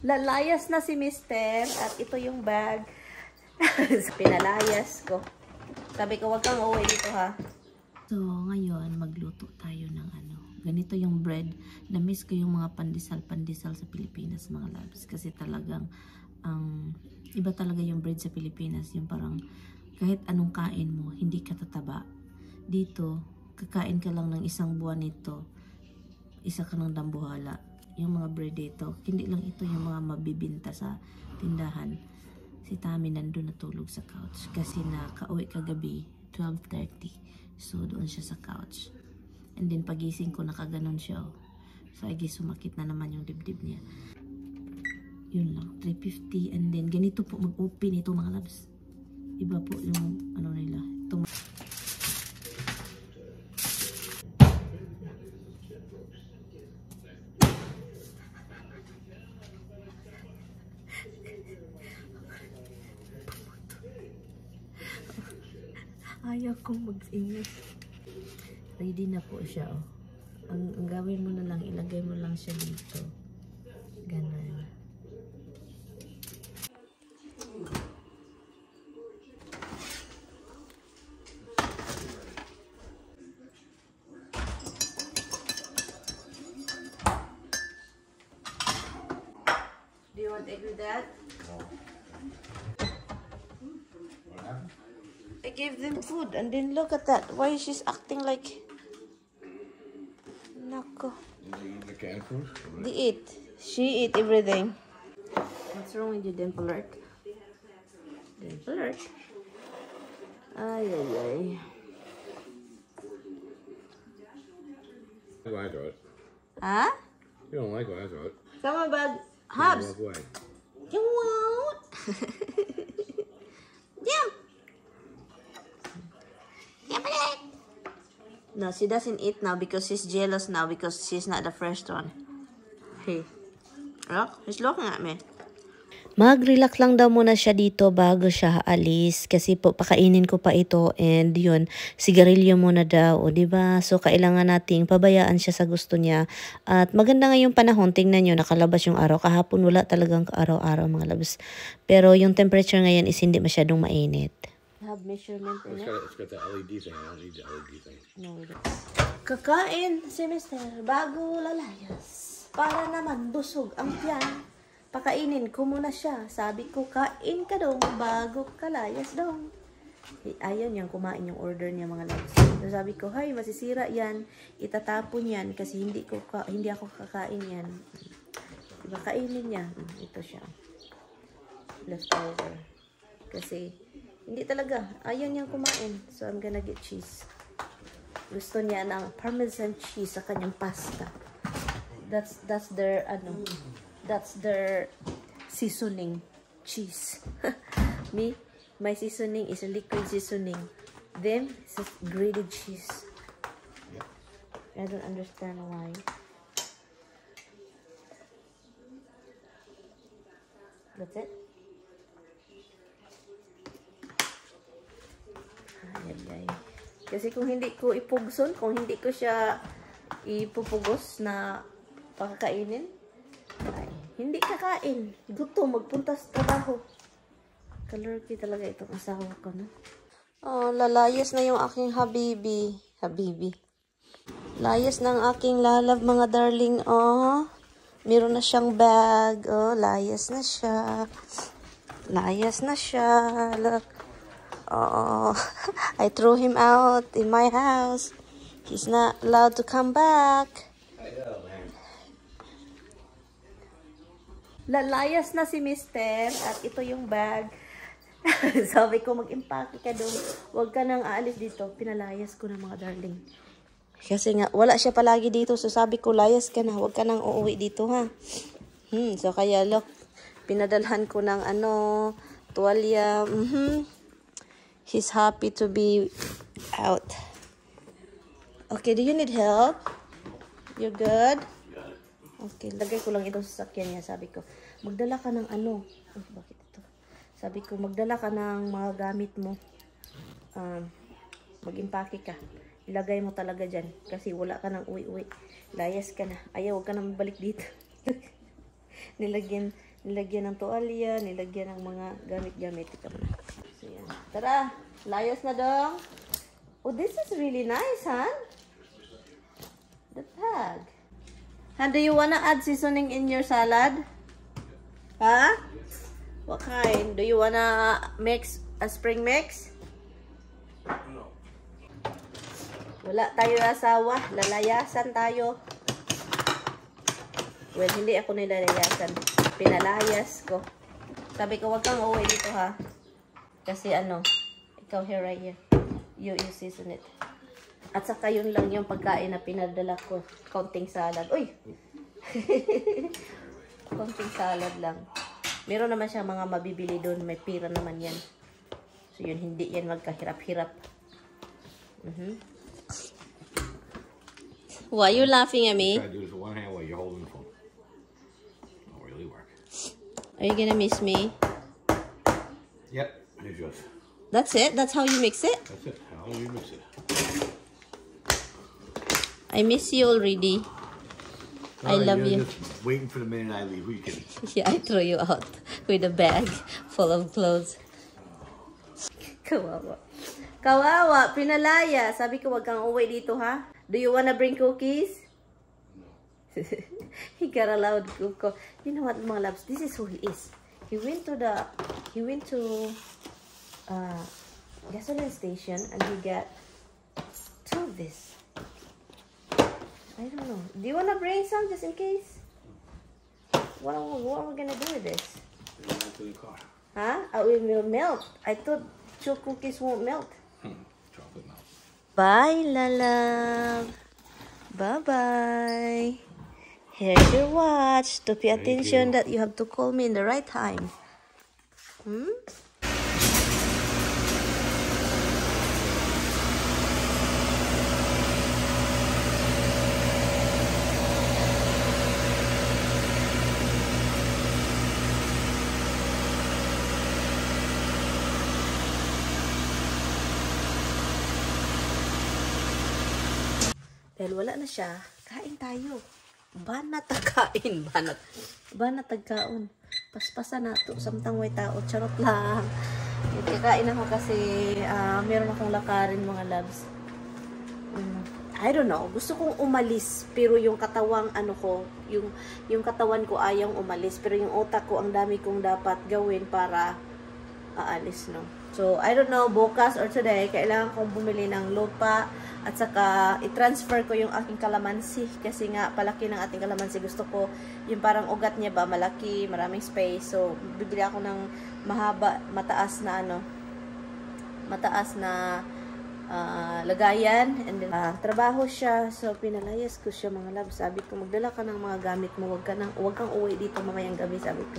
Lalayas na si Mister at ito yung bag. Pinalayas ko. Sabi ko, wag kang uuwi dito ha. So, ngayon, magluto tayo ng ano. Ganito yung bread. Na-miss ko yung mga pandesal-pandesal sa Pilipinas, mga loves. Kasi talagang, iba talaga yung bread sa Pilipinas. Yung parang, kahit anong kain mo, hindi ka tataba. Dito, kakain ka lang ng isang buwan nito. Isa ka ng dambuhala. Yung mga bread dito, hindi lang ito yung mga mabibinta sa tindahan. Si Tami nandun natulog sa couch kasi nakauwi kagabi 12:30. So doon siya sa couch. And then pagising ko nakaganon siya. So I guess sumakit na naman yung dibdib niya. Yun lang, 3:50. And then ganito po mag-open ito mga loves. Iba po yung ano nila. Ito. Ayaw kong mag-ingay. Ready na po siya, oh. Ang gawin mo na lang, ilagay mo lang siya dito. Ganun. Do you want egg with that? No. I gave them food and then look at that. Why is she acting like... Nako. They eat the canned food? They eat. She eat everything. What's wrong with you, Dimpler? Dimpler? Ay, ay, ay. You like it. Huh? You don't like it, I thought. Come on, bud. Hobbs. Walk away. You won't. Yeah. No, she doesn't eat now because she's jealous now because she's not the first one. Hey. Look, he's looking at me. Mag-relax lang daw muna siya dito bago siya aalis kasi po pakainin ko pa ito and yun, sigarilyo muna daw, o diba? So kailangan nating pabayaan siya sa gusto niya. At maganda nga yung panahon, tingnan nyo, nakalabas yung araw. Kahapon wala talagang araw-araw mga labs. Pero yung temperature ngayon is hindi masyadong mainit. Have measurement in it? It's got the LED thing. I don't need the LED thing. No, we don't. Kakain si Mister bago lalayas. Para naman busog ang tiyan. Pakainin ko muna siya. Sabi ko, kain ka dong bago kalayas dong. Ayaw niyang kumain yung order niya mga loves. So sabi ko, hay, masisira yan. Itatapon yan kasi hindi ako kakain yan. Diba, kainin niya. Ito siya. Leftover. Kasi hindi talaga. Ayaw niyang kumain. So, I'm gonna get cheese. Gusto niya ng parmesan cheese sa kanyang pasta. That's their, that's their seasoning cheese. Me, my seasoning is a liquid seasoning. Them, it's a grated cheese. I don't understand why. That's it. Ay. Kasi kung hindi ko ipugson, kung hindi ko siya ipupugos na pakakainin, ay, hindi kakain. Gutom, magpunta sa trabaho. Kalurky talaga itong asawa ko, no? Oh, lalayas na yung aking habibi. Habibi. Layas ng aking lalab, mga darling. Oh, meron na siyang bag. Oh, layas na siya. Layas na siya. Look. Oh, I threw him out in my house. He's not allowed to come back. I know, man. Lalayas na si Mister at ito yung bag. Sabi ko, mag-impake ka doon. Huwag ka nang aalis dito. Pinalayas ko na mga darling. Kasi nga, wala siya palagi dito. So sabi ko, layas ka na. Huwag ka nang uuwi dito, ha? So kaya, look, pinadalhan ko ng tuwalya. He's happy to be out. Okay, do you need help? You good? Okay, lagay ko lang ito sa sasakyan niya. Sabi ko, magdala ka ng bakit ito? Sabi ko, magdala ka ng mga gamit mo. Mag-impake ka. Ilagay mo talaga dyan. Kasi wala ka ng uwi-uwi. Layas ka na. Ayaw, huwag ka na mabalik dito. Nilagyan ng tuwalya, nilagyan ng mga gamit-gamit. Ika mo na. So, yan. Tara, layos na dong. Oh, this is really nice, Han. The bag. Han, do you wanna add seasoning in your salad? Huh? What kind? Do you wanna mix a spring mix? No. Wala tayo asawa. Lalayasan tayo. Well, hindi ako nilalayasan. Pinalayas ko. Sabi ko, wag kang uwi dito ha. Kasi ano, ikaw here, right here. You season it. At saka yun lang yung pagkain na pinadala ko. Konting salad. Uy! Konting salad lang. Meron naman siya mga mabibili doon. May pira naman yan. So yun, hindi yan magkahirap-hirap. Why are you laughing at me? Try to do this with one hand while you're holding the phone. Don't really work. Are you gonna miss me? Yep, here's yours. That's it? That's how you mix it? That's it. How do you mix it? I miss you already. I love you. You're just waiting for the minute I leave. Who you kidding? Yeah, I throw you out with a bag full of clothes. Kawawa. Kawawa, pinalaya. Sabi ko, wag kang uwi dito, ha? Do you wanna bring cookies? No. He got a loud cook. You know what, mga loves? This is who he is. He went to gasoline station and he got 2 of this. I don't know. Do you wanna bring some just in case? What are we gonna do with this? To the car. Huh? It will melt. I thought 2 cookies won't melt. Chocolate melt. Bye, Lala. Bye-bye. Here's your watch. To pay attention that you have to call me in the right time. Dahil wala na siya, kain tayo. Banat kain, banat tagkaon. Paspasan na to, samtang way tao, charot lang. Kakain ako kasi meron akong lakarin mga loves. I don't know, gusto kong umalis, pero yung katawang ano ko, yung katawan ko ayaw umalis, pero yung utak ko ang dami kong dapat gawin para aalis, no. So, I don't know, bukas or today, kailangan kong bumili ng lupa at saka i-transfer ko yung aking kalamansi kasi nga palaki ng ating kalamansi. Gusto ko yung parang ugat niya ba, malaki, maraming space. So, bibili ako ng mahaba, mataas na lagayan and then trabaho siya. So, pinalayas ko siya mga love. Sabi ko, magdala ka ng mga gamit mo, wag kang uwi dito mamayang gabi, sabi ko.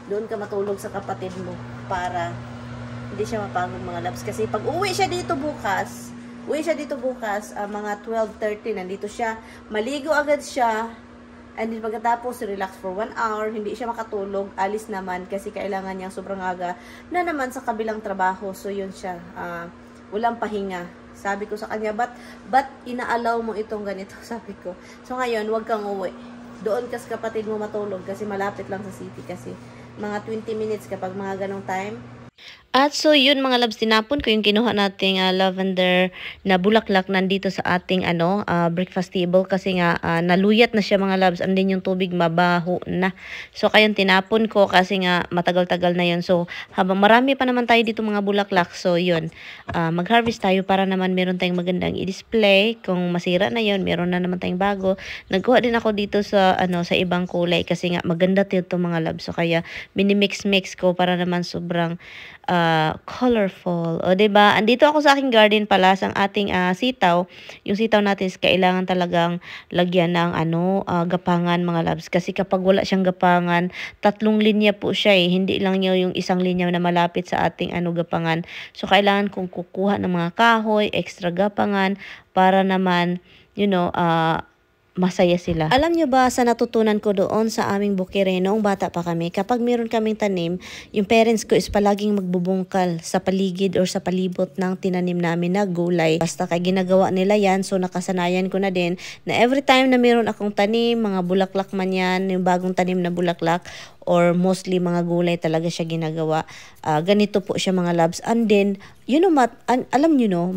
Doon ka matulog sa kapatid mo para hindi siya mapagod mga loves. Kasi pag uwi siya dito bukas, mga 12:30, nandito siya, maligo agad siya, and then pagkatapos, relax for 1 hour, hindi siya makatulog, alis naman, kasi kailangan niyang sobrang aga, na naman sa kabilang trabaho, so yun siya, walang pahinga. Sabi ko sa kanya, ba't inaalaw mo itong ganito? Sabi ko, so ngayon, wag kang uwi. Doon kas kapatid mo matulog, kasi malapit lang sa city, kasi mga 20 minutes kapag mga ganong time. At so yun mga loves, tinapon ko yung kinuha nating lavender na bulaklak nandito sa ating breakfast table kasi nga naluyat na siya mga loves, and then yung tubig mabaho na. So kaya tinapon ko kasi nga matagal-tagal na yun. So habang marami pa naman tayo dito mga bulaklak, so yun, mag-harvest tayo para naman meron tayong magandang i-display. Kung masira na yun, meron na naman tayong bago. Nagkuha din ako dito sa sa ibang kulay kasi nga maganda to mga loves. So kaya minimix-mix ko para naman sobrang colorful. O, diba? Andito ako sa aking garden pala, sa ating sitaw. Yung sitaw natin is kailangan talagang lagyan ng gapangan mga loves. Kasi kapag wala siyang gapangan, 3 linya po siya eh. Hindi lang yung isang linya na malapit sa ating gapangan. So, kailangan kong kukuha ng mga kahoy, extra gapangan, para naman, masaya sila. Alam nyo ba sa natutunan ko doon sa aming bukire noong bata pa kami, kapag meron kaming tanim, yung parents ko is palaging magbubungkal sa paligid or sa palibot ng tinanim namin na gulay. Basta kay ginagawa nila yan, so nakasanayan ko na din na every time na meron akong tanim, mga bulaklak man yan, yung bagong tanim na bulaklak, or mostly mga gulay talaga siya ginagawa. Ganito po siya mga loves. And then, alam nyo no,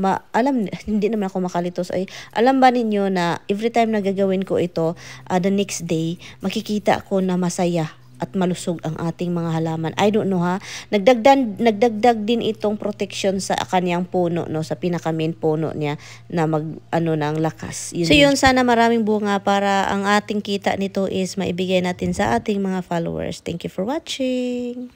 hindi naman ako makalito. So, alam ba ninyo na every time na gagawin ko ito, the next day, makikita ko na masaya at malusog ang ating mga halaman. I don't know ha. Nagdagdag din itong protection sa kanyang puno, no, sa pinaka main puno niya na ng lakas. So yun, sana maraming bunga para ang ating kita nito is maibigay natin sa ating mga followers. Thank you for watching.